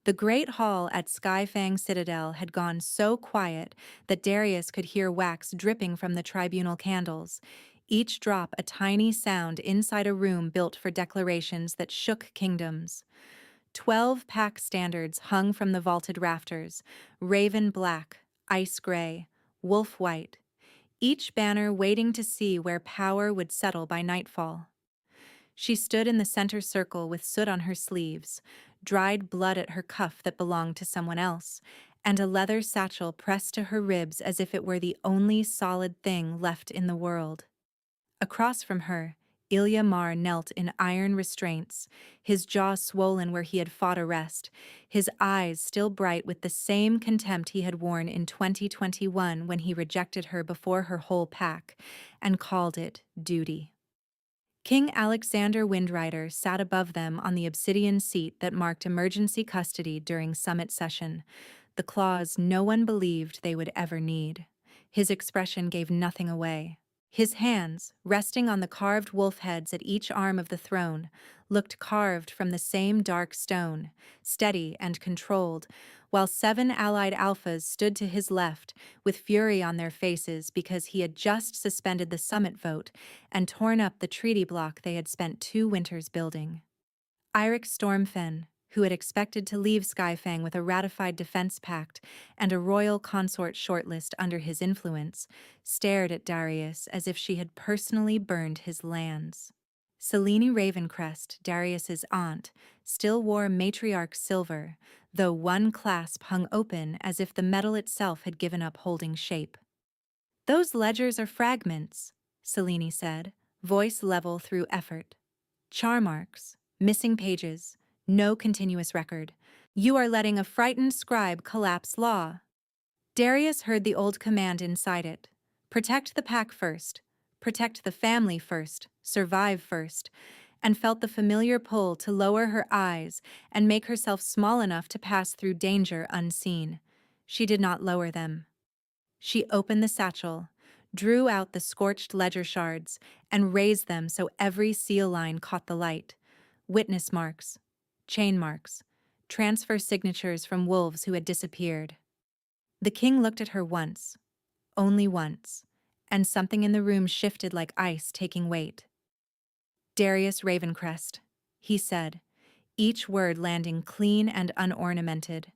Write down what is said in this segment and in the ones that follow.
The great hall at Skyfang Citadel had gone so quiet that Darius could hear wax dripping from the tribunal candles, each drop a tiny sound inside a room built for declarations that shook kingdoms. 12 pack standards hung from the vaulted rafters, raven black, ice gray, wolf white, each banner waiting to see where power would settle by nightfall. She stood in the center circle with soot on her sleeves, dried blood at her cuff that belonged to someone else, and a leather satchel pressed to her ribs as if it were the only solid thing left in the world. Across from her, Ilya Mar knelt in iron restraints, his jaw swollen where he had fought arrest, his eyes still bright with the same contempt he had worn in 2021 when he rejected her before her whole pack and called it duty. King Alexander Windrider sat above them on the obsidian seat that marked emergency custody during summit session, the clause no one believed they would ever need. His expression gave nothing away. His hands, resting on the carved wolf heads at each arm of the throne, looked carved from the same dark stone, steady and controlled, while 7 allied alphas stood to his left, with fury on their faces because he had just suspended the summit vote and torn up the treaty block they had spent 2 winters building. Eirik Stormfen, who had expected to leave Skyfang with a ratified defense pact and a royal consort shortlist under his influence, stared at Darius as if she had personally burned his lands. Selene Ravencrest, Darius's aunt, still wore matriarch silver, though one clasp hung open as if the metal itself had given up holding shape. "Those ledgers are fragments," Selene said, voice level through effort. "Char marks, missing pages, no continuous record. You are letting a frightened scribe collapse law." Darius heard the old command inside it. Protect the pack first. Protect the family first. Survive first. And felt the familiar pull to lower her eyes and make herself small enough to pass through danger unseen. She did not lower them. She opened the satchel, drew out the scorched ledger shards, and raised them so every seal line caught the light. Witness marks, chain marks, transfer signatures from wolves who had disappeared. The king looked at her once, only once, and something in the room shifted like ice taking weight. "Darius Ravencrest," he said, each word landing clean and unornamented.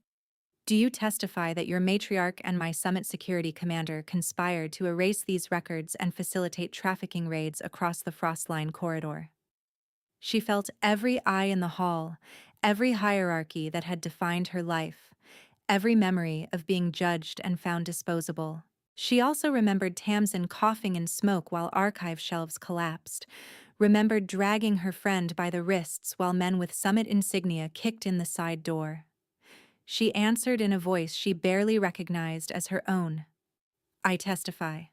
"Do you testify that your matriarch and my summit security commander conspired to erase these records and facilitate trafficking raids across the Frostline corridor?" She felt every eye in the hall, every hierarchy that had defined her life, every memory of being judged and found disposable. She also remembered Tamsin coughing in smoke while archive shelves collapsed, remembered dragging her friend by the wrists while men with summit insignia kicked in the side door. She answered in a voice she barely recognized as her own. "I testify."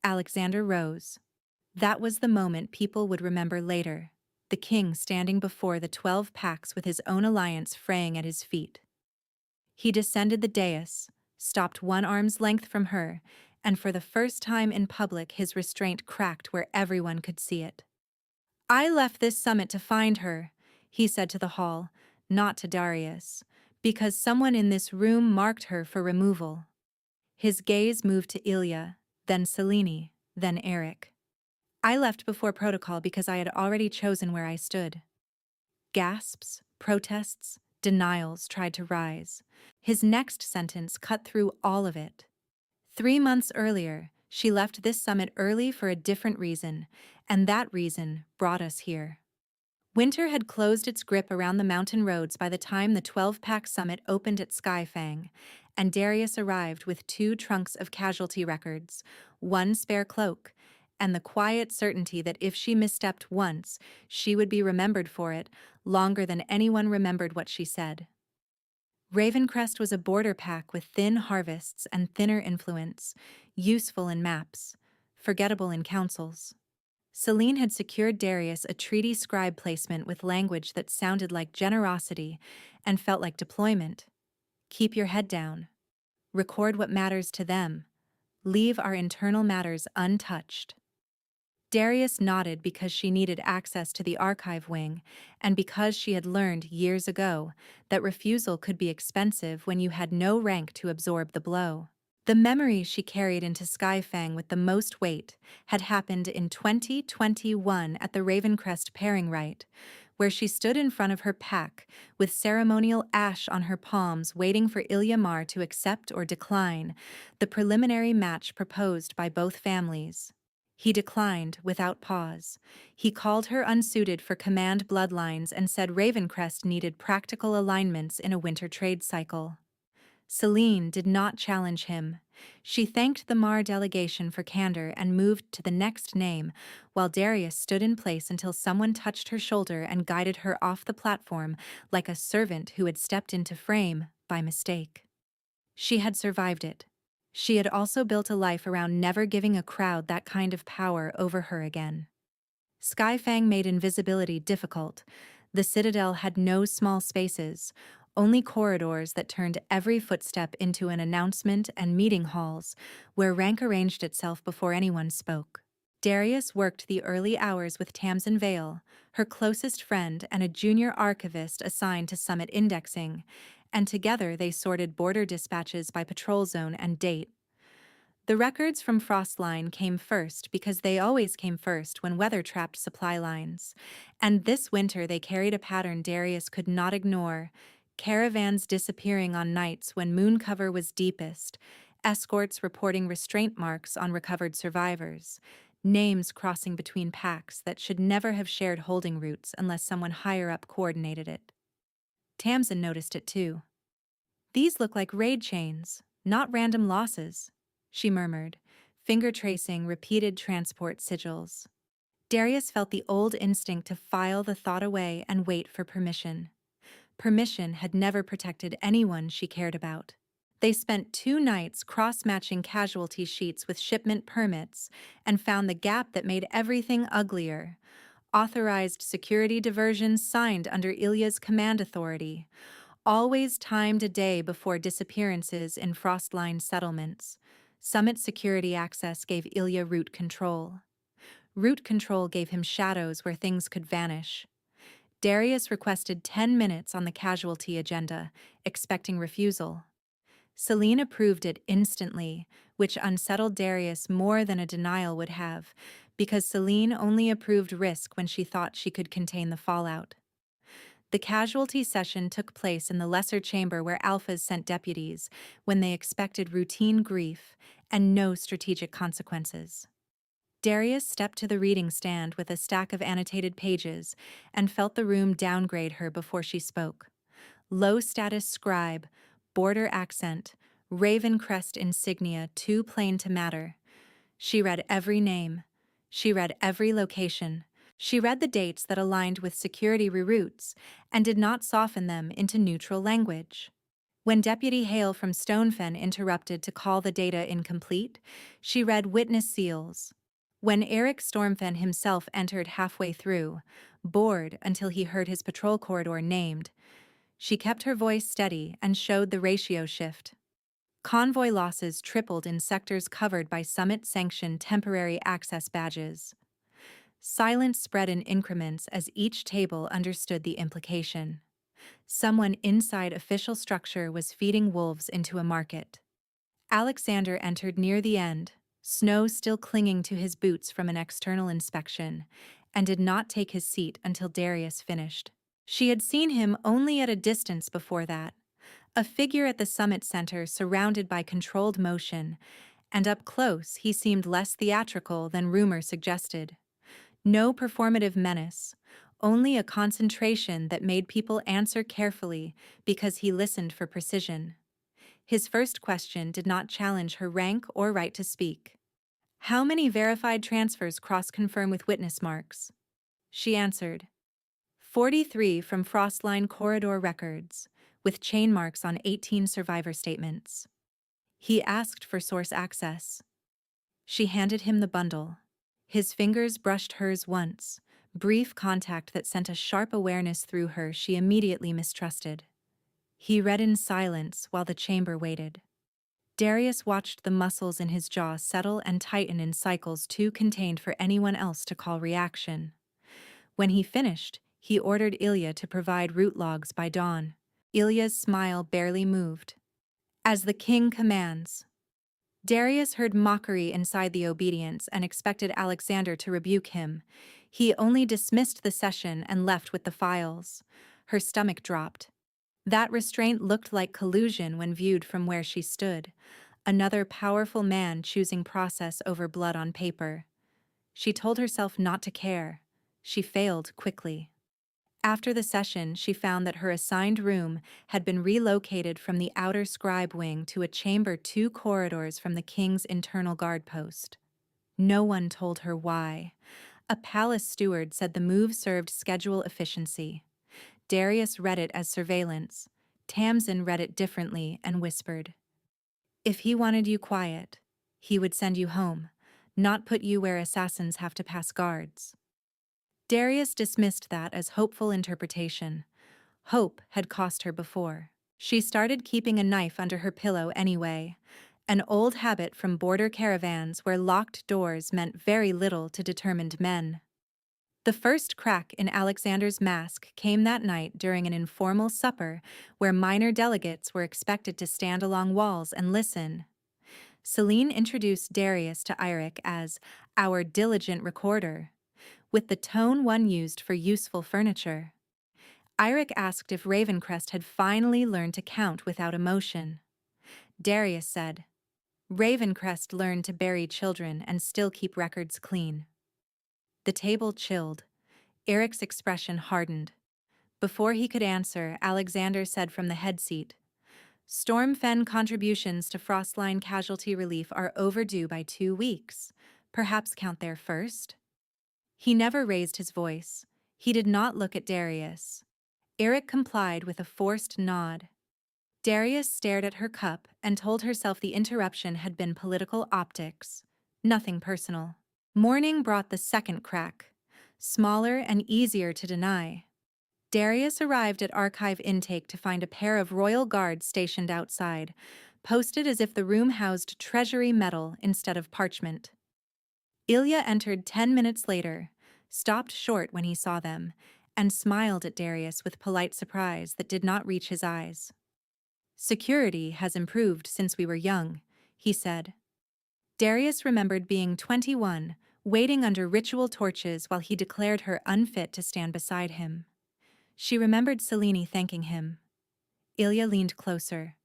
Alexander rose. That was the moment people would remember later, the king standing before the 12 packs with his own alliance fraying at his feet. He descended the dais, stopped one arm's length from her, and for the first time in public his restraint cracked where everyone could see it. "I left this summit to find her," he said to the hall, not to Darius, "because someone in this room marked her for removal." His gaze moved to Ilya, then Selene, then Eric. "I left before protocol because I had already chosen where I stood." Gasps, protests, denials tried to rise. His next sentence cut through all of it. 3 months earlier, she left this summit early for a different reason, and that reason brought us here. Winter had closed its grip around the mountain roads by the time the 12-pack summit opened at Skyfang, and Darius arrived with 2 trunks of casualty records, 1 spare cloak, and the quiet certainty that if she misstepped once, she would be remembered for it longer than anyone remembered what she said. Ravencrest was a border pack with thin harvests and thinner influence, useful in maps, forgettable in councils. Selene had secured Darius a treaty scribe placement with language that sounded like generosity and felt like deployment. Keep your head down. Record what matters to them. Leave our internal matters untouched. Darius nodded because she needed access to the archive wing, and because she had learned years ago that refusal could be expensive when you had no rank to absorb the blow. The memory she carried into Skyfang with the most weight had happened in 2021 at the Ravencrest pairing rite, where she stood in front of her pack with ceremonial ash on her palms waiting for Ilyamar to accept or decline the preliminary match proposed by both families. He declined without pause. He called her unsuited for command bloodlines and said Ravencrest needed practical alignments in a winter trade cycle. Celine did not challenge him. She thanked the Mar delegation for candor and moved to the next name, while Darius stood in place until someone touched her shoulder and guided her off the platform like a servant who had stepped into frame by mistake. She had survived it. She had also built a life around never giving a crowd that kind of power over her again. Skyfang made invisibility difficult. The Citadel had no small spaces, only corridors that turned every footstep into an announcement and meeting halls, where rank arranged itself before anyone spoke. Darius worked the early hours with Tamsin Vale, her closest friend and a junior archivist assigned to Summit Indexing, and together they sorted border dispatches by patrol zone and date. The records from Frostline came first because they always came first when weather trapped supply lines, and this winter they carried a pattern Darius could not ignore: caravans disappearing on nights when moon cover was deepest, escorts reporting restraint marks on recovered survivors, names crossing between packs that should never have shared holding routes unless someone higher up coordinated it. Tamsin noticed it too. "These look like raid chains, not random losses," she murmured, finger tracing repeated transport sigils. Darius felt the old instinct to file the thought away and wait for permission. Permission had never protected anyone she cared about. They spent 2 nights cross-matching casualty sheets with shipment permits and found the gap that made everything uglier: authorized security diversions signed under Ilya's command authority, always timed a day before disappearances in Frostline settlements. Summit security access gave Ilya route control. Route control gave him shadows where things could vanish. Darius requested 10 minutes on the casualty agenda, expecting refusal. Celine approved it instantly, which unsettled Darius more than a denial would have, because Celine only approved risk when she thought she could contain the fallout. The casualty session took place in the lesser chamber where alphas sent deputies when they expected routine grief and no strategic consequences. Darius stepped to the reading stand with a stack of annotated pages and felt the room downgrade her before she spoke. Low-status scribe, border accent, Ravencrest insignia too plain to matter. She read every name. She read every location. She read the dates that aligned with security reroutes and did not soften them into neutral language. When Deputy Hale from Stonefen interrupted to call the data incomplete, she read witness seals. When Eric Stormfen himself entered halfway through, bored until he heard his patrol corridor named, she kept her voice steady and showed the ratio shift. Convoy losses tripled in sectors covered by Summit-sanctioned temporary access badges. Silence spread in increments as each table understood the implication. Someone inside official structure was feeding wolves into a market. Alexander entered near the end, snow still clinging to his boots from an external inspection, and did not take his seat until Darius finished. She had seen him only at a distance before that, a figure at the Summit Center surrounded by controlled motion, and up close he seemed less theatrical than rumor suggested. No performative menace, only a concentration that made people answer carefully because he listened for precision. His first question did not challenge her rank or right to speak. "How many verified transfers cross-confirm with witness marks?" She answered. 43 from Frostline corridor records, with chain marks on 18 survivor statements. He asked for source access. She handed him the bundle. His fingers brushed hers once, brief contact that sent a sharp awareness through her she immediately mistrusted. He read in silence while the chamber waited. Darius watched the muscles in his jaw settle and tighten in cycles too contained for anyone else to call reaction. When he finished, he ordered Ilya to provide route logs by dawn. Ilya's smile barely moved. As the king commands. Darius heard mockery inside the obedience and expected Alexander to rebuke him. He only dismissed the session and left with the files. Her stomach dropped. That restraint looked like collusion when viewed from where she stood. Another powerful man choosing process over blood on paper. She told herself not to care. She failed quickly. After the session, she found that her assigned room had been relocated from the outer scribe wing to a chamber 2 corridors from the king's internal guard post. No one told her why. A palace steward said the move served schedule efficiency. Darius read it as surveillance. Tamsin read it differently and whispered, "If he wanted you quiet, he would send you home, not put you where assassins have to pass guards." Darius dismissed that as hopeful interpretation. Hope had cost her before. She started keeping a knife under her pillow anyway, an old habit from border caravans where locked doors meant very little to determined men. The first crack in Alexander's mask came that night during an informal supper where minor delegates were expected to stand along walls and listen. Selene introduced Darius to Eirik as our diligent recorder, with the tone one used for useful furniture. Eirik asked if Ravencrest had finally learned to count without emotion. Darius said, "Ravencrest learned to bury children and still keep records clean." The table chilled. Eric's expression hardened. Before he could answer, Alexander said from the head seat, "Stormfen contributions to Frostline casualty relief are overdue by 2 weeks. Perhaps count there first?" He never raised his voice. He did not look at Darius. Eric complied with a forced nod. Darius stared at her cup and told herself the interruption had been political optics, nothing personal. Morning brought the second crack, smaller and easier to deny. Darius arrived at archive intake to find a pair of royal guards stationed outside, posted as if the room housed treasury metal instead of parchment. Ilya entered 10 minutes later, stopped short when he saw them, and smiled at Darius with polite surprise that did not reach his eyes. "Security has improved since we were young," he said. Darius remembered being 21, waiting under ritual torches while he declared her unfit to stand beside him. She remembered Selene thanking him. Ilya leaned closer.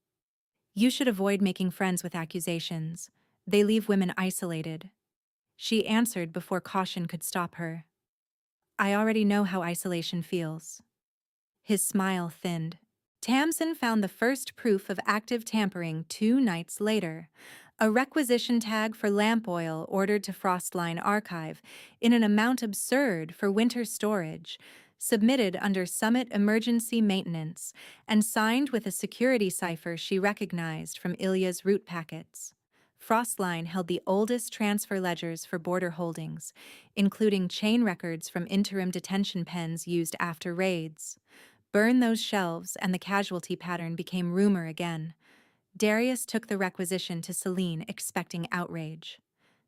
"You should avoid making friends with accusations. They leave women isolated." She answered before caution could stop her. "I already know how isolation feels." His smile thinned. Tamsin found the first proof of active tampering 2 nights later, a requisition tag for lamp oil ordered to Frostline Archive in an amount absurd for winter storage, submitted under Summit Emergency Maintenance, and signed with a security cipher she recognized from Ilya's route packets. Frostline held the oldest transfer ledgers for border holdings, including chain records from interim detention pens used after raids. Burn those shelves and the casualty pattern became rumor again. Darius took the requisition to Selene, expecting outrage.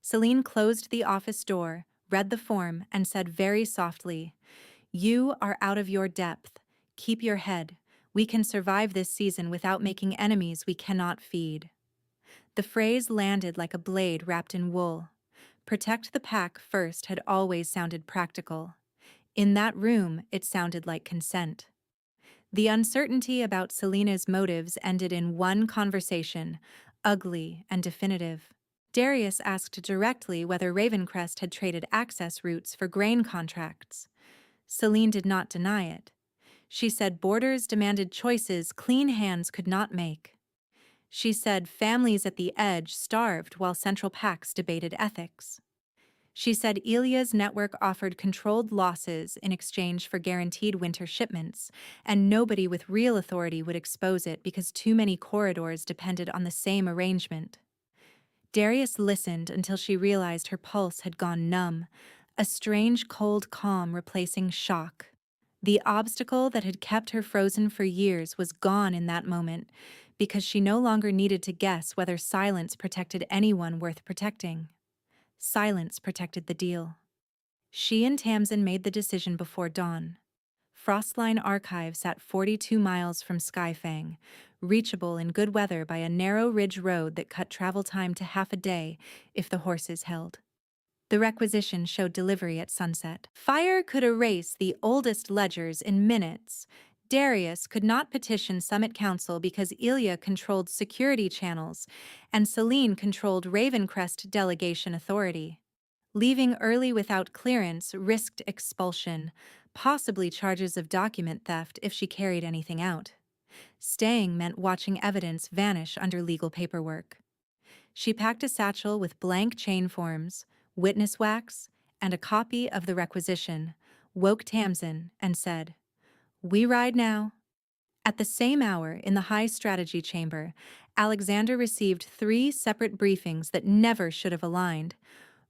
Selene closed the office door, read the form, and said very softly, "You are out of your depth. Keep your head. We can survive this season without making enemies we cannot feed." The phrase landed like a blade wrapped in wool. Protect the pack first had always sounded practical. In that room, it sounded like consent. The uncertainty about Selena's motives ended in one conversation, ugly and definitive. Darius asked directly whether Ravencrest had traded access routes for grain contracts. Selene did not deny it. She said borders demanded choices clean hands could not make. She said families at the edge starved while Central Pacts debated ethics. She said Ilya's network offered controlled losses in exchange for guaranteed winter shipments, and nobody with real authority would expose it because too many corridors depended on the same arrangement. Darius listened until she realized her pulse had gone numb, a strange cold calm replacing shock. The obstacle that had kept her frozen for years was gone in that moment, because she no longer needed to guess whether silence protected anyone worth protecting. Silence protected the deal. She and Tamsin made the decision before dawn. Frostline Archive sat 42 miles from Skyfang, reachable in good weather by a narrow ridge road that cut travel time to half a day if the horses held. The requisition showed delivery at sunset. Fire could erase the oldest ledgers in minutes. Darius could not petition Summit Council because Ilya controlled security channels, and Selene controlled Ravencrest delegation authority. Leaving early without clearance risked expulsion, possibly charges of document theft if she carried anything out. Staying meant watching evidence vanish under legal paperwork. She packed a satchel with blank chain forms, witness wax, and a copy of the requisition, woke Tamsin, and said, "We ride now." At the same hour, in the High Strategy Chamber, Alexander received 3 separate briefings that never should have aligned.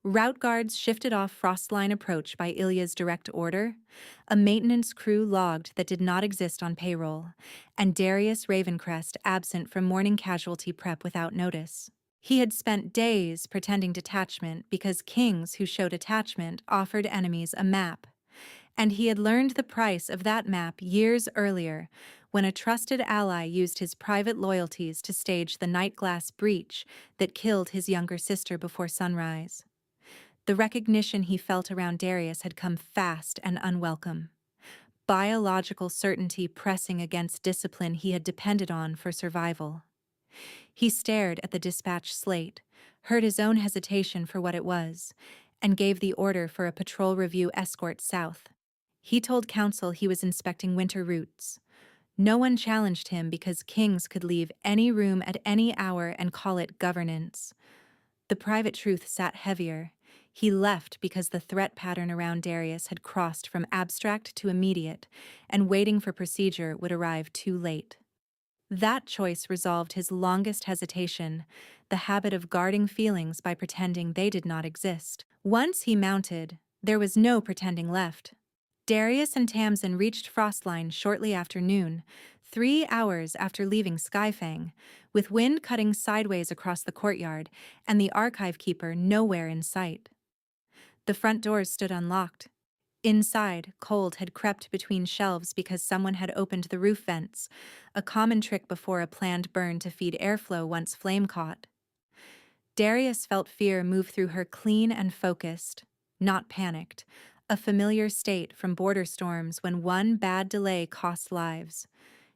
Route guards shifted off Frostline approach by Ilya's direct order, a maintenance crew logged that did not exist on payroll, and Darius Ravencrest absent from morning casualty prep without notice. He had spent days pretending detachment because kings who showed attachment offered enemies a map. And he had learned the price of that map years earlier, when a trusted ally used his private loyalties to stage the Nightglass breach that killed his younger sister before sunrise. The recognition he felt around Darius had come fast and unwelcome. Biological certainty pressing against discipline he had depended on for survival. He stared at the dispatch slate, heard his own hesitation for what it was, and gave the order for a patrol review escort south. He told Council he was inspecting winter routes. No one challenged him because kings could leave any room at any hour and call it governance. The private truth sat heavier. He left because the threat pattern around Darius had crossed from abstract to immediate, and waiting for procedure would arrive too late. That choice resolved his longest hesitation, the habit of guarding feelings by pretending they did not exist. Once he mounted, there was no pretending left. Darius and Tamsin reached Frostline shortly after noon, 3 hours after leaving Skyfang, with wind cutting sideways across the courtyard and the archive keeper nowhere in sight. The front doors stood unlocked. Inside, cold had crept between shelves because someone had opened the roof vents, a common trick before a planned burn to feed airflow once flame caught. Darius felt fear move through her clean and focused, not panicked, a familiar state from border storms when one bad delay cost lives.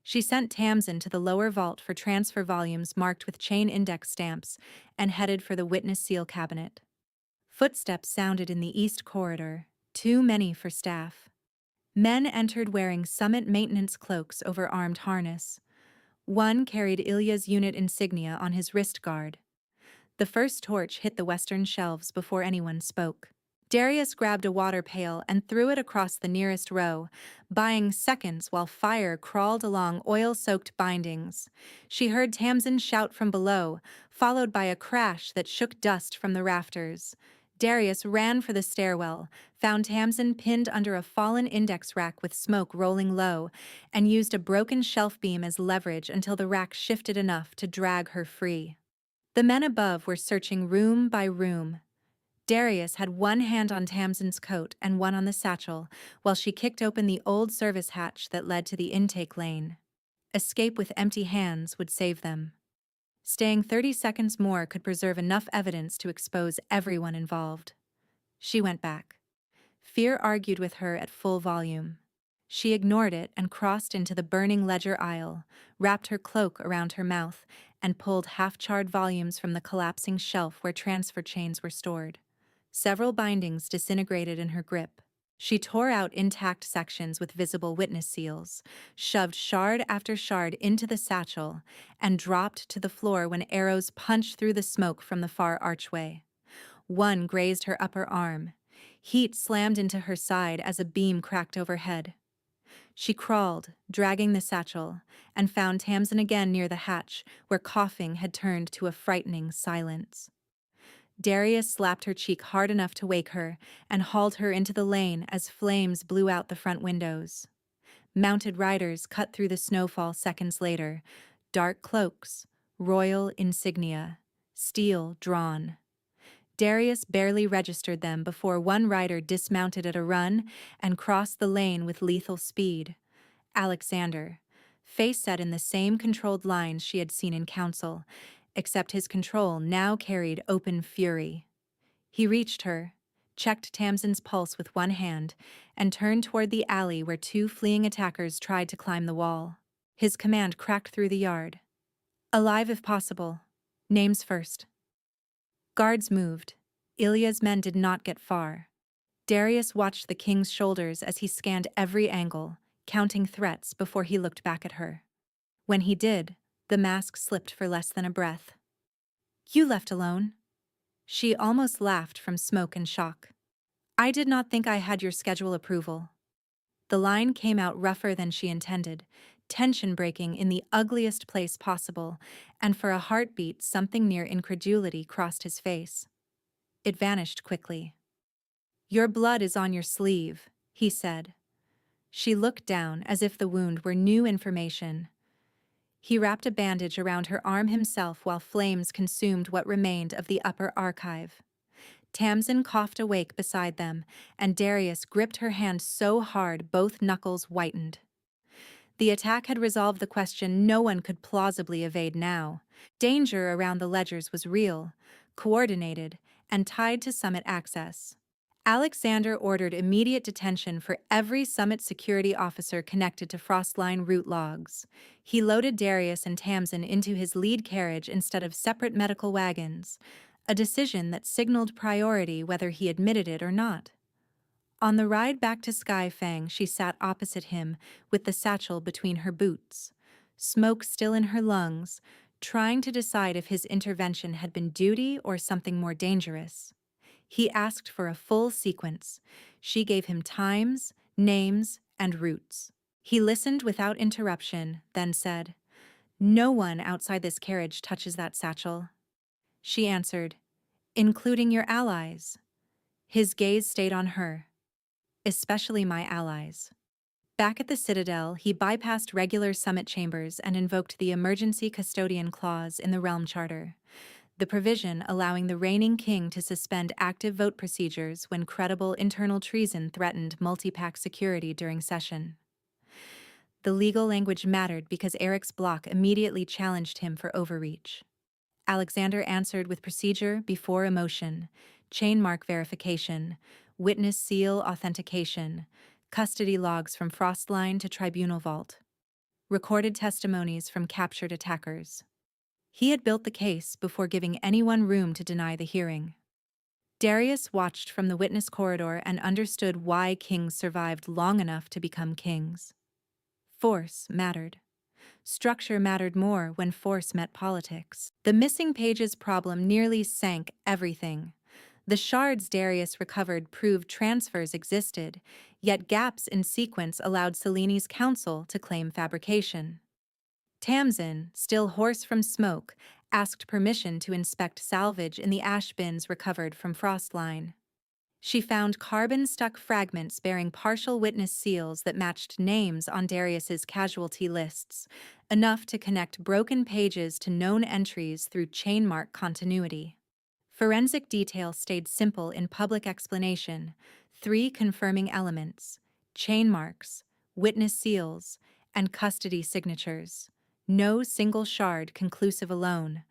She sent Tamsin to the lower vault for transfer volumes marked with chain index stamps and headed for the witness seal cabinet. Footsteps sounded in the east corridor, too many for staff. Men entered wearing Summit maintenance cloaks over armed harness. One carried Ilya's unit insignia on his wrist guard. The first torch hit the western shelves before anyone spoke. Darius grabbed a water pail and threw it across the nearest row, buying seconds while fire crawled along oil-soaked bindings. She heard Tamsin shout from below, followed by a crash that shook dust from the rafters. Darius ran for the stairwell, found Tamsin pinned under a fallen index rack with smoke rolling low, and used a broken shelf beam as leverage until the rack shifted enough to drag her free. The men above were searching room by room. Darius had one hand on Tamsin's coat and one on the satchel, while she kicked open the old service hatch that led to the intake lane. Escape with empty hands would save them. Staying 30 seconds more could preserve enough evidence to expose everyone involved. She went back. Fear argued with her at full volume. She ignored it and crossed into the burning ledger aisle, wrapped her cloak around her mouth, and pulled half-charred volumes from the collapsing shelf where transfer chains were stored. Several bindings disintegrated in her grip. She tore out intact sections with visible witness seals, shoved shard after shard into the satchel, and dropped to the floor when arrows punched through the smoke from the far archway. One grazed her upper arm. Heat slammed into her side as a beam cracked overhead. She crawled, dragging the satchel, and found Tamsin again near the hatch, where coughing had turned to a frightening silence. Darius slapped her cheek hard enough to wake her and hauled her into the lane as flames blew out the front windows. Mounted riders cut through the snowfall seconds later, dark cloaks, royal insignia, steel drawn. Darius barely registered them before one rider dismounted at a run and crossed the lane with lethal speed. Alexander, face set in the same controlled lines she had seen in council, except his control now carried open fury. He reached her, checked Tamsin's pulse with one hand, and turned toward the alley where two fleeing attackers tried to climb the wall. His command cracked through the yard. Alive if possible. Names first. Guards moved. Ilya's men did not get far. Darius watched the king's shoulders as he scanned every angle, counting threats before he looked back at her. When he did, the mask slipped for less than a breath. "You left alone?" She almost laughed from smoke and shock. "I did not think I had your schedule approval." The line came out rougher than she intended, tension breaking in the ugliest place possible, and for a heartbeat something near incredulity crossed his face. It vanished quickly. "Your blood is on your sleeve," he said. She looked down as if the wound were new information. He wrapped a bandage around her arm himself while flames consumed what remained of the upper archive. Tamsin coughed awake beside them, and Darius gripped her hand so hard both knuckles whitened. The attack had resolved the question no one could plausibly evade now. Danger around the ledgers was real, coordinated, and tied to summit access. Alexander ordered immediate detention for every summit security officer connected to Frostline route logs. He loaded Darius and Tamsin into his lead carriage instead of separate medical wagons, a decision that signaled priority whether he admitted it or not. On the ride back to Skyfang, she sat opposite him with the satchel between her boots, smoke still in her lungs, trying to decide if his intervention had been duty or something more dangerous. He asked for a full sequence. She gave him times, names, and routes. He listened without interruption, then said, "No one outside this carriage touches that satchel." She answered, "Including your allies." His gaze stayed on her. "Especially my allies." Back at the Citadel, he bypassed regular summit chambers and invoked the emergency custodian clause in the Realm Charter, the provision allowing the reigning king to suspend active vote procedures when credible internal treason threatened multi-pack security during session. The legal language mattered because Eric's block immediately challenged him for overreach. Alexander answered with procedure before emotion, chain mark verification, witness seal authentication, custody logs from Frostline to Tribunal Vault, recorded testimonies from captured attackers. He had built the case before giving anyone room to deny the hearing. Darius watched from the witness corridor and understood why kings survived long enough to become kings. Force mattered. Structure mattered more when force met politics. The missing pages problem nearly sank everything. The shards Darius recovered proved transfers existed, yet gaps in sequence allowed Seleni's counsel to claim fabrication. Tamsin, still hoarse from smoke, asked permission to inspect salvage in the ash bins recovered from Frostline. She found carbon-stuck fragments bearing partial witness seals that matched names on Darius's casualty lists, enough to connect broken pages to known entries through chain mark continuity. Forensic detail stayed simple in public explanation: 3 confirming elements, chain marks, witness seals, and custody signatures. No single shard conclusive alone,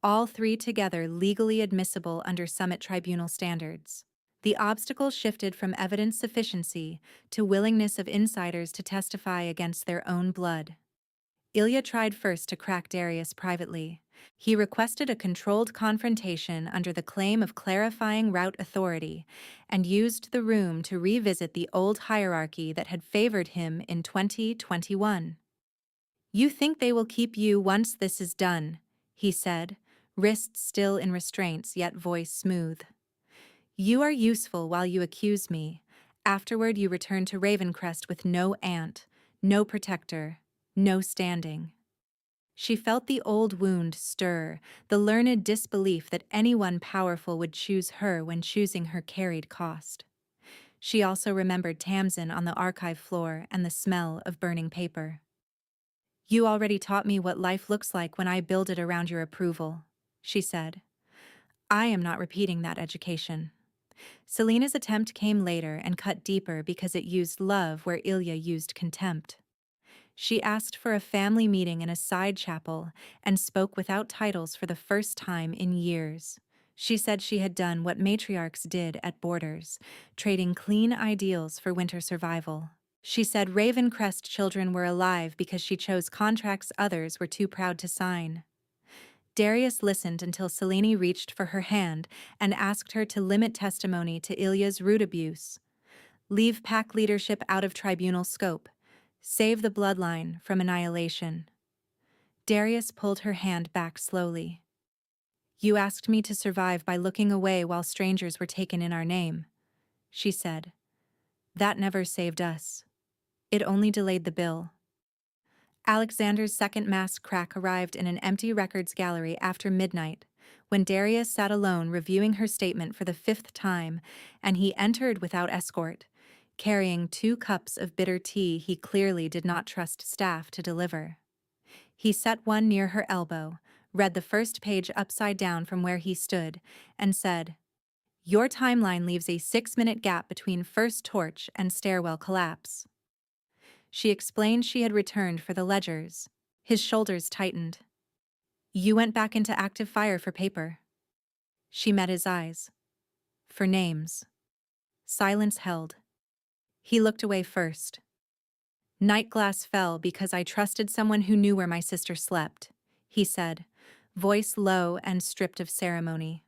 all 3 together legally admissible under Summit Tribunal standards. The obstacle shifted from evidence sufficiency to willingness of insiders to testify against their own blood. Ilya tried first to crack Darius privately. He requested a controlled confrontation under the claim of clarifying route authority and used the room to revisit the old hierarchy that had favored him in 2021. "You think they will keep you once this is done," he said, wrists still in restraints yet voice smooth. "You are useful while you accuse me. Afterward you return to Ravencrest with no aunt, no protector, no standing." She felt the old wound stir, the learned disbelief that anyone powerful would choose her when choosing her carried cost. She also remembered Tamsin on the archive floor and the smell of burning paper. You already taught me what life looks like when I build it around your approval, she said. I am not repeating that education. Selena's attempt came later and cut deeper because it used love where Ilya used contempt. She asked for a family meeting in a side chapel and spoke without titles for the first time in years. She said she had done what matriarchs did at Borders, trading clean ideals for winter survival. She said Ravencrest children were alive because she chose contracts others were too proud to sign. Darius listened until Selene reached for her hand and asked her to limit testimony to Ilya's rude abuse. Leave pack leadership out of tribunal scope. Save the bloodline from annihilation. Darius pulled her hand back slowly. You asked me to survive by looking away while strangers were taken in our name, she said. That never saved us. It only delayed the bill. Alexander's second mass crack arrived in an empty records gallery after midnight, when Darius sat alone reviewing her statement for the 5th time, and he entered without escort, carrying 2 cups of bitter tea he clearly did not trust staff to deliver. He set one near her elbow, read the first page upside down from where he stood, and said, Your timeline leaves a 6-minute gap between first torch and stairwell collapse. She explained she had returned for the ledgers. His shoulders tightened. You went back into active fire for paper. She met his eyes. For names. Silence held. He looked away first. Night glass fell because I trusted someone who knew where my sister slept, he said, voice low and stripped of ceremony.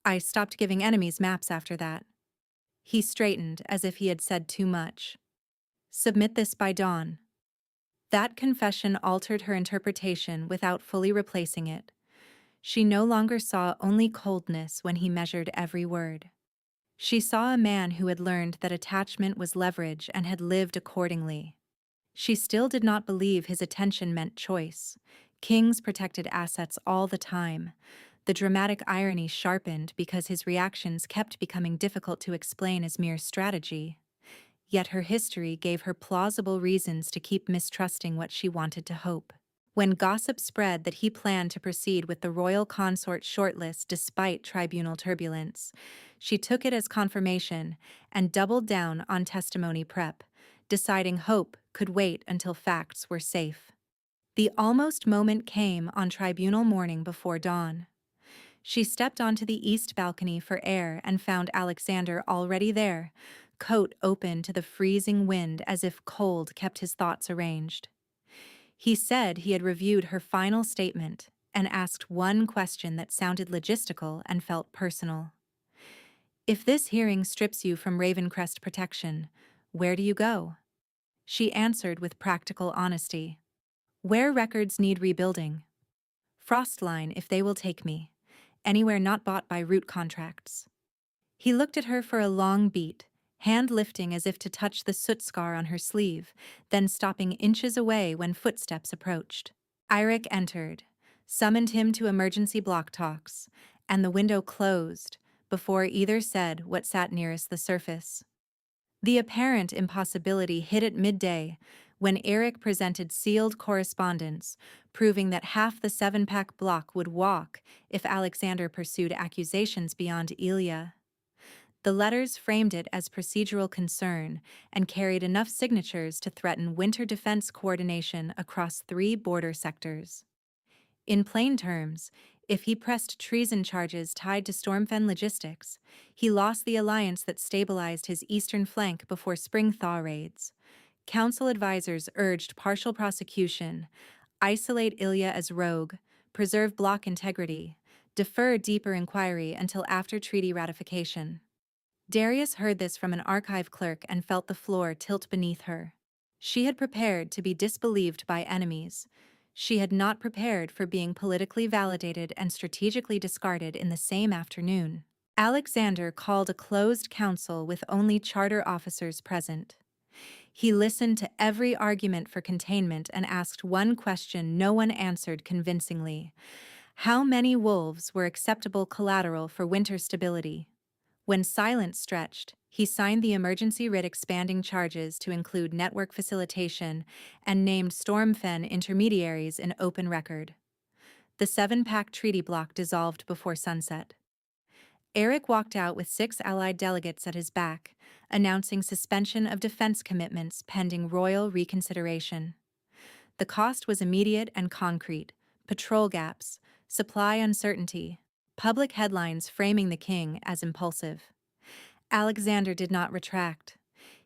I stopped giving enemies maps after that. He straightened as if he had said too much. Submit this by dawn. That confession altered her interpretation without fully replacing it. She no longer saw only coldness when he measured every word. She saw a man who had learned that attachment was leverage and had lived accordingly. She still did not believe his attention meant choice. Kings protected assets all the time. The dramatic irony sharpened because his reactions kept becoming difficult to explain as mere strategy. Yet her history gave her plausible reasons to keep mistrusting what she wanted to hope. When gossip spread that he planned to proceed with the royal consort shortlist despite tribunal turbulence, she took it as confirmation and doubled down on testimony prep, deciding hope could wait until facts were safe. The almost moment came on tribunal morning before dawn. She stepped onto the east balcony for air and found Alexander already there, coat open to the freezing wind as if cold kept his thoughts arranged. He said he had reviewed her final statement and asked one question that sounded logistical and felt personal. If this hearing strips you from Ravencrest protection, where do you go? She answered with practical honesty. Where records need rebuilding. Frostline if they will take me. Anywhere not bought by root contracts. He looked at her for a long beat, hand lifting as if to touch the soot scar on her sleeve, then stopping inches away when footsteps approached. Eirik entered, summoned him to emergency block talks, and the window closed before either said what sat nearest the surface. The apparent impossibility hit at midday when Eirik presented sealed correspondence proving that half the 7-pack block would walk if Alexander pursued accusations beyond Ilya. The letters framed it as procedural concern and carried enough signatures to threaten winter defense coordination across 3 border sectors. In plain terms, if he pressed treason charges tied to Stormfen logistics, he lost the alliance that stabilized his eastern flank before spring thaw raids. Council advisors urged partial prosecution, isolate Ilya as rogue, preserve block integrity, defer deeper inquiry until after treaty ratification. Darius heard this from an archive clerk and felt the floor tilt beneath her. She had prepared to be disbelieved by enemies. She had not prepared for being politically validated and strategically discarded in the same afternoon. Alexander called a closed council with only charter officers present. He listened to every argument for containment and asked one question no one answered convincingly. How many wolves were acceptable collateral for winter stability? When silence stretched, He signed the emergency writ expanding charges to include network facilitation and named Stormfen intermediaries in open record. The seven-pack treaty bloc dissolved before sunset. Eric walked out with 6 Allied delegates at his back, announcing suspension of defense commitments pending royal reconsideration. The cost was immediate and concrete: patrol gaps, supply uncertainty, public headlines framing the king as impulsive. Alexander did not retract.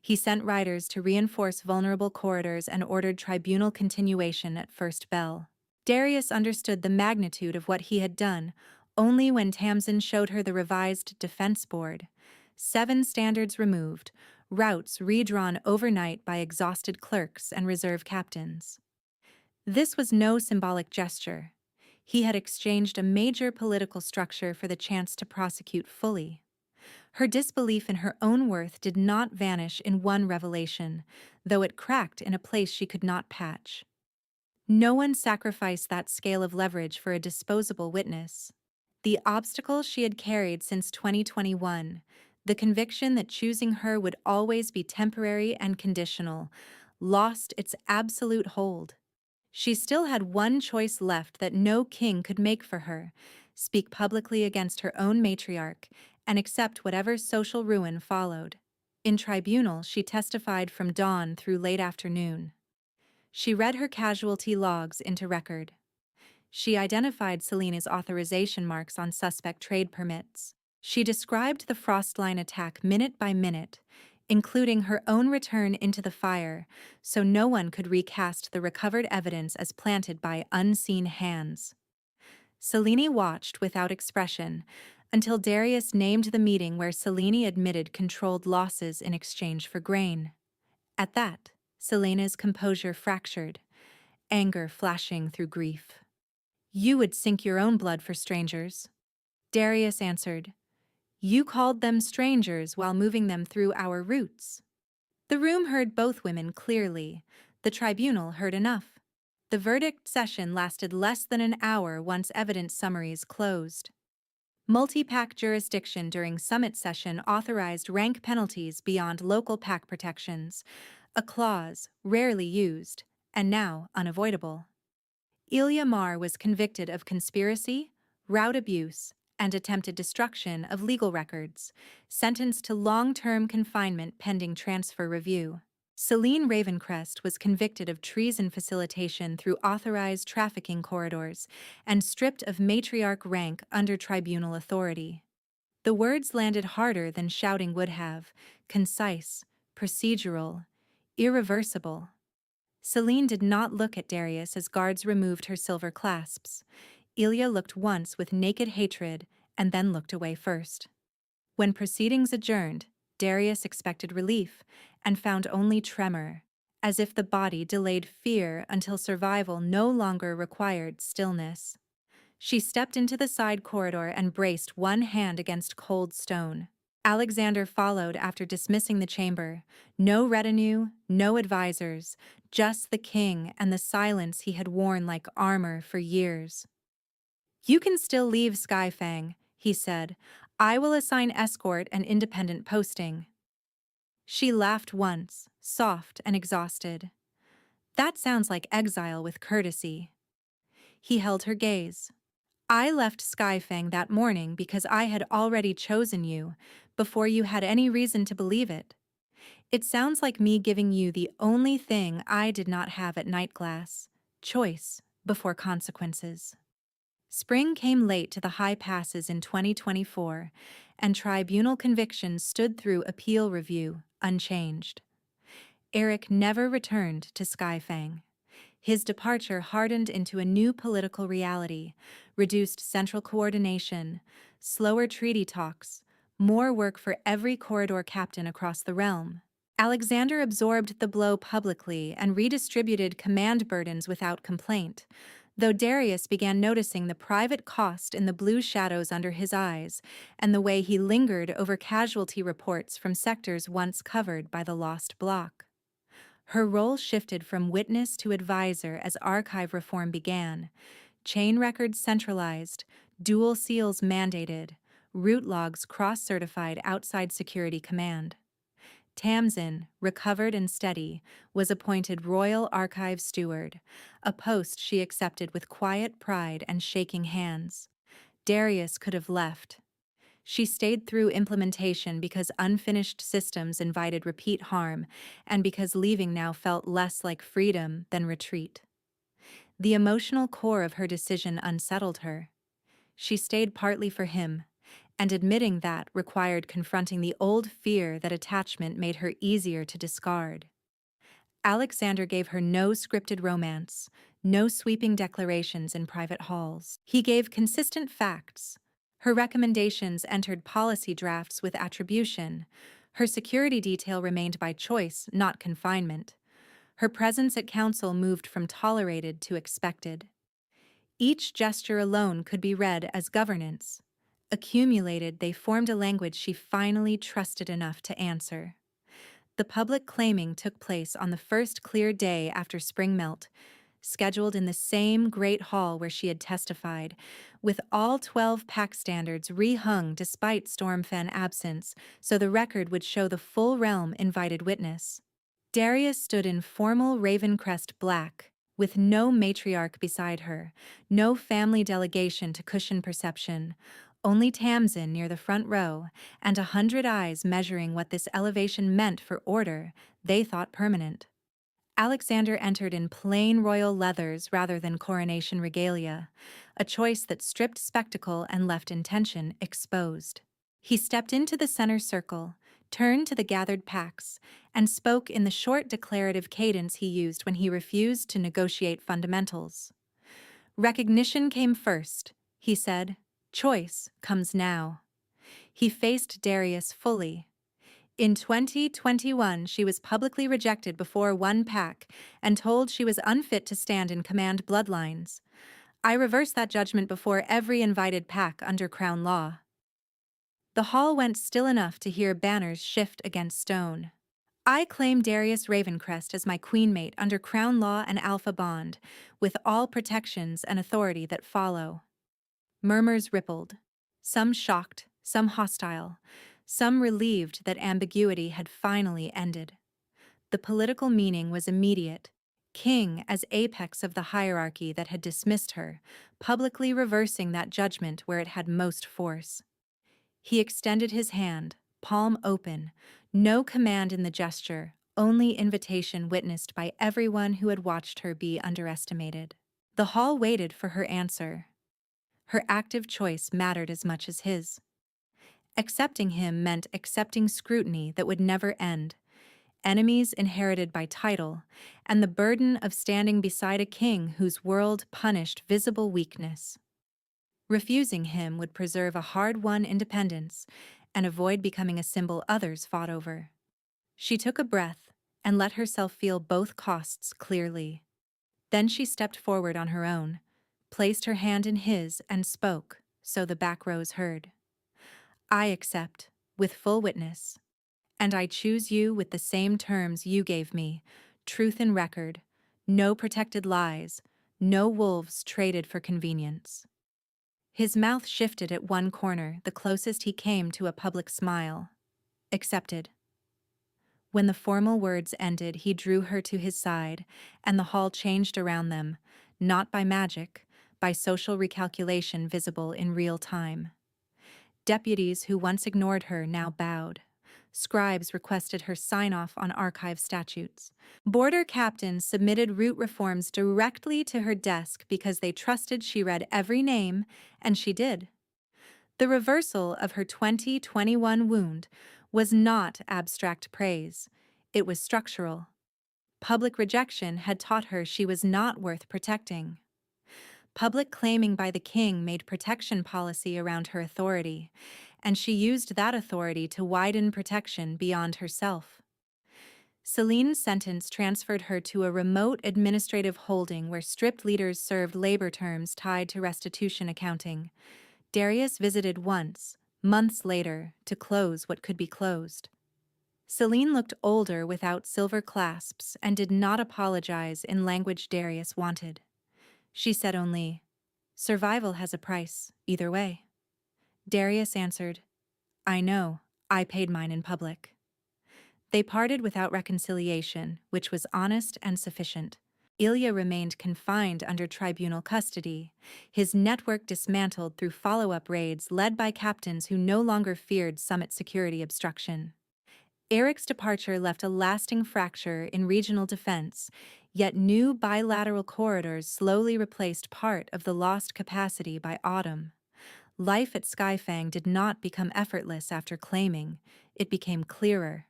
He sent riders to reinforce vulnerable corridors and ordered tribunal continuation at first bell. Darius understood the magnitude of what he had done only when Tamsin showed her the revised defense board. 7 standards removed, routes redrawn overnight by exhausted clerks and reserve captains. This was no symbolic gesture. He had exchanged a major political structure for the chance to prosecute fully. Her disbelief in her own worth did not vanish in one revelation, though it cracked in a place she could not patch. No one sacrificed that scale of leverage for a disposable witness. The obstacle she had carried since 2021, the conviction that choosing her would always be temporary and conditional, lost its absolute hold. She still had one choice left that no king could make for her: speak publicly against her own matriarch and accept whatever social ruin followed. In tribunal, she testified from dawn through late afternoon. She read her casualty logs into record. She identified Selena's authorization marks on suspect trade permits. She described the Frostline attack minute by minute, including her own return into the fire, so no one could recast the recovered evidence as planted by unseen hands. Selene watched without expression until Darius named the meeting where Selene admitted controlled losses in exchange for grain. At that, Selena's composure fractured, anger flashing through grief. "You would sink your own blood for strangers." Darius answered, "You called them strangers while moving them through our routes." The room heard both women clearly. The tribunal heard enough. The verdict session lasted less than an hour once evidence summaries closed. Multi-pack jurisdiction during summit session authorized rank penalties beyond local pack protections, a clause rarely used and now unavoidable. Ilya Mar was convicted of conspiracy, route abuse, and attempted destruction of legal records, sentenced to long-term confinement pending transfer review. Selene Ravencrest was convicted of treason facilitation through authorized trafficking corridors and stripped of matriarch rank under tribunal authority. The words landed harder than shouting would have: concise, procedural, irreversible. Selene did not look at Darius as guards removed her silver clasps. Ilya looked once with naked hatred and then looked away first. When proceedings adjourned, Darius expected relief and found only tremor, as if the body delayed fear until survival no longer required stillness. She stepped into the side corridor and braced one hand against cold stone. Alexander followed after dismissing the chamber. No retinue, no advisors, just the king and the silence he had worn like armor for years. "You can still leave Skyfang," he said. "I will assign escort and independent posting." She laughed once, soft and exhausted. "That sounds like exile with courtesy." He held her gaze. "I left Skyfang that morning because I had already chosen you, before you had any reason to believe it. It sounds like me giving you the only thing I did not have at Nightglass: choice before consequences." Spring came late to the high passes in 2024, and tribunal convictions stood through appeal review, unchanged. Eric never returned to Skyfang. His departure hardened into a new political reality: reduced central coordination, slower treaty talks, more work for every corridor captain across the realm. Alexander absorbed the blow publicly and redistributed command burdens without complaint, though Darius began noticing the private cost in the blue shadows under his eyes and the way he lingered over casualty reports from sectors once covered by the Lost Block. Her role shifted from witness to advisor as archive reform began: chain records centralized, dual seals mandated, route logs cross-certified outside Security Command. Tamsin, recovered and steady, was appointed Royal Archives Steward, a post she accepted with quiet pride and shaking hands. Darius could have left. She stayed through implementation because unfinished systems invited repeat harm, and because leaving now felt less like freedom than retreat. The emotional core of her decision unsettled her. She stayed partly for him, and admitting that required confronting the old fear that attachment made her easier to discard. Alexander gave her no scripted romance, no sweeping declarations in private halls. He gave consistent facts. Her recommendations entered policy drafts with attribution. Her security detail remained by choice, not confinement. Her presence at council moved from tolerated to expected. Each gesture alone could be read as governance. Accumulated, they formed a language she finally trusted enough to answer. The public claiming took place on the first clear day after spring melt, scheduled in the same great hall where she had testified, with all 12 pack standards rehung despite Stormfen absence, so the record would show the full realm invited witness. Darius stood in formal Ravencrest black, with no matriarch beside her, no family delegation to cushion perception, only Tamsin near the front row, and 100 eyes measuring what this elevation meant for order they thought permanent. Alexander entered in plain royal leathers rather than coronation regalia, a choice that stripped spectacle and left intention exposed. He stepped into the center circle, turned to the gathered packs, and spoke in the short declarative cadence he used when he refused to negotiate fundamentals. "Recognition came first," he said. "Choice comes now." He faced Darius fully. In 2021, she was publicly rejected before one pack and told she was unfit to stand in command bloodlines. I reversed that judgment before every invited pack under Crown law. The hall went still enough to hear banners shift against stone. I claim Darius Ravencrest as my queenmate under Crown law and Alpha Bond, with all protections and authority that follow. Murmurs rippled, some shocked, some hostile, some relieved that ambiguity had finally ended. The political meaning was immediate. King as apex of the hierarchy that had dismissed her, publicly reversing that judgment where it had most force. He extended his hand, palm open, no command in the gesture, only invitation witnessed by everyone who had watched her be underestimated. The hall waited for her answer. Her active choice mattered as much as his. Accepting him meant accepting scrutiny that would never end, enemies inherited by title, and the burden of standing beside a king whose world punished visible weakness. Refusing him would preserve a hard-won independence and avoid becoming a symbol others fought over. She took a breath and let herself feel both costs clearly. Then she stepped forward on her own, placed her hand in his, and spoke, so the back rows heard. "I accept, with full witness, and I choose you with the same terms you gave me, truth in record, no protected lies, no wolves traded for convenience." His mouth shifted at one corner, the closest he came to a public smile. "Accepted." When the formal words ended, he drew her to his side, and the hall changed around them, not by magic, by social recalculation visible in real time. Deputies who once ignored her now bowed. Scribes requested her sign-off on archive statutes. Border captains submitted route reforms directly to her desk because they trusted she read every name, and she did. The reversal of her 2021 wound was not abstract praise. It was structural. Public rejection had taught her she was not worth protecting. Public claiming by the king made protection policy around her authority, and she used that authority to widen protection beyond herself. Celine's sentence transferred her to a remote administrative holding where stripped leaders served labor terms tied to restitution accounting. Darius visited once, months later, to close what could be closed. Celine looked older without silver clasps and did not apologize in language Darius wanted. She said only, "Survival has a price, either way." Darius answered, I know, I paid mine in public. They parted without reconciliation, which was honest and sufficient. Ilya remained confined under tribunal custody, his network dismantled through follow-up raids led by captains who no longer feared summit security obstruction. Eric's departure left a lasting fracture in regional defense, yet new bilateral corridors slowly replaced part of the lost capacity by autumn. Life at Skyfang did not become effortless after claiming, it became clearer.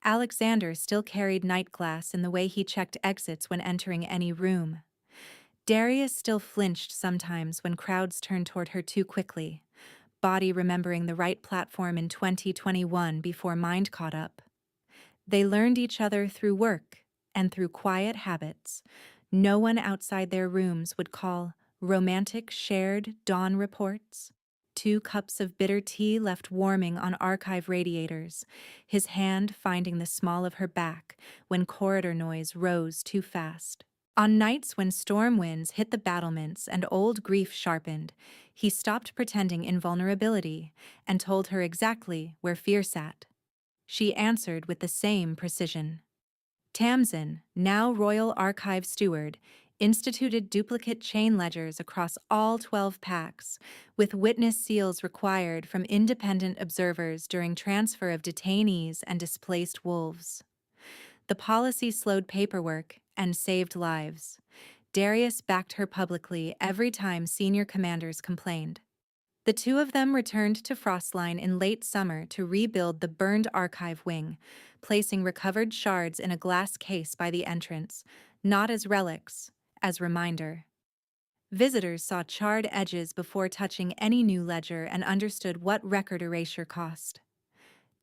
Alexander still carried night glass in the way he checked exits when entering any room. Darius still flinched sometimes when crowds turned toward her too quickly, body remembering the right platform in 2021 before mind caught up. They learned each other through work and through quiet habits no one outside their rooms would call romantic shared dawn reports. 2 cups of bitter tea left warming on archive radiators, his hand finding the small of her back when corridor noise rose too fast. On nights when storm winds hit the battlements and old grief sharpened, he stopped pretending invulnerability and told her exactly where fear sat. She answered with the same precision. Tamsin, now Royal Archive steward, instituted duplicate chain ledgers across all 12 packs, with witness seals required from independent observers during transfer of detainees and displaced wolves. The policy slowed paperwork and saved lives. Darius backed her publicly every time senior commanders complained. The two of them returned to Frostline in late summer to rebuild the burned archive wing, placing recovered shards in a glass case by the entrance, not as relics, as reminder. Visitors saw charred edges before touching any new ledger and understood what record erasure cost.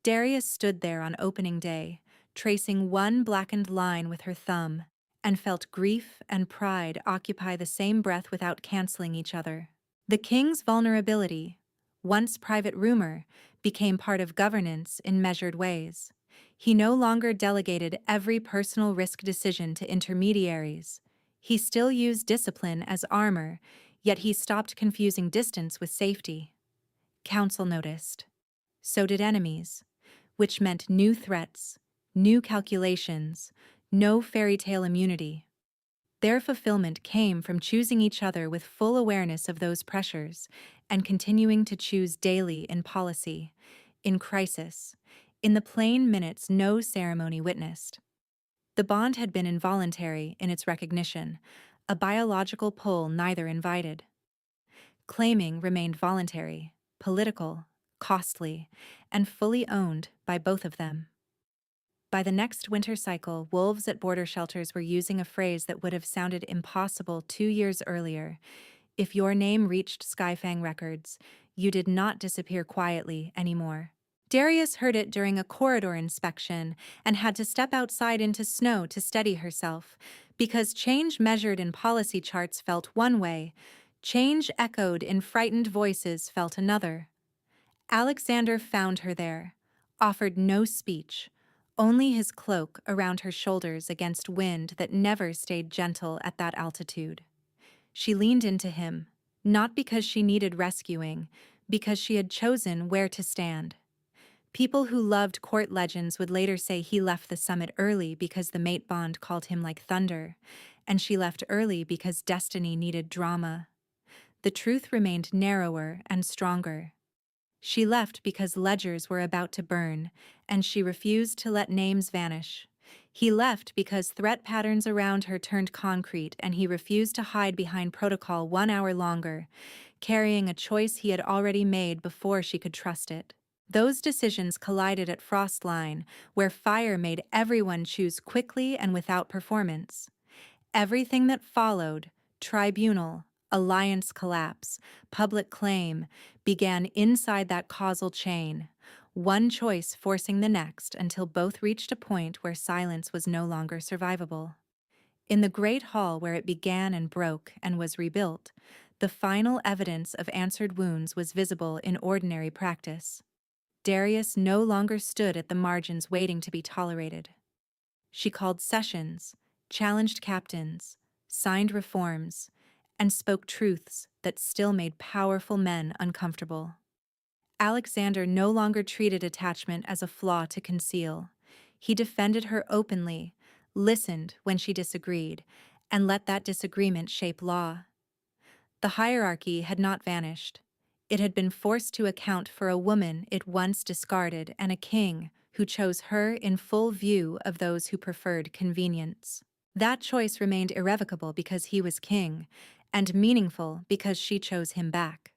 Darius stood there on opening day, tracing one blackened line with her thumb, and felt grief and pride occupy the same breath without canceling each other. The king's vulnerability, once private rumor, became part of governance in measured ways. He no longer delegated every personal risk decision to intermediaries. He still used discipline as armor, yet he stopped confusing distance with safety. Council noticed. So did enemies, which meant new threats, new calculations, no fairy tale immunity. Their fulfillment came from choosing each other with full awareness of those pressures and continuing to choose daily in policy, in crisis, in the plain minutes no ceremony witnessed. The bond had been involuntary in its recognition, a biological pull neither invited. Claiming remained voluntary, political, costly, and fully owned by both of them. By the next winter cycle, wolves at border shelters were using a phrase that would have sounded impossible 2 years earlier. If your name reached Skyfang Records, you did not disappear quietly anymore. Darius heard it during a corridor inspection and had to step outside into snow to steady herself, because change measured in policy charts felt one way, change echoed in frightened voices felt another. Alexander found her there, offered no speech, only his cloak around her shoulders against wind that never stayed gentle at that altitude. She leaned into him, not because she needed rescuing, because she had chosen where to stand. People who loved court legends would later say he left the summit early because the mate bond called him like thunder, and she left early because destiny needed drama. The truth remained narrower and stronger. She left because ledgers were about to burn, and she refused to let names vanish. He left because threat patterns around her turned concrete, and he refused to hide behind protocol 1 hour longer, carrying a choice he had already made before she could trust it. Those decisions collided at Frostline, where fire made everyone choose quickly and without performance. Everything that followed, tribunal, alliance collapse, public claim, began inside that causal chain, one choice forcing the next until both reached a point where silence was no longer survivable. In the great hall where it began and broke and was rebuilt, the final evidence of answered wounds was visible in ordinary practice. Darius no longer stood at the margins waiting to be tolerated. She called sessions, challenged captains, signed reforms, and spoke truths that still made powerful men uncomfortable. Alexander no longer treated attachment as a flaw to conceal. He defended her openly, listened when she disagreed, and let that disagreement shape law. The hierarchy had not vanished. It had been forced to account for a woman it once discarded and a king who chose her in full view of those who preferred convenience. That choice remained irrevocable because he was king, and meaningful because she chose him back.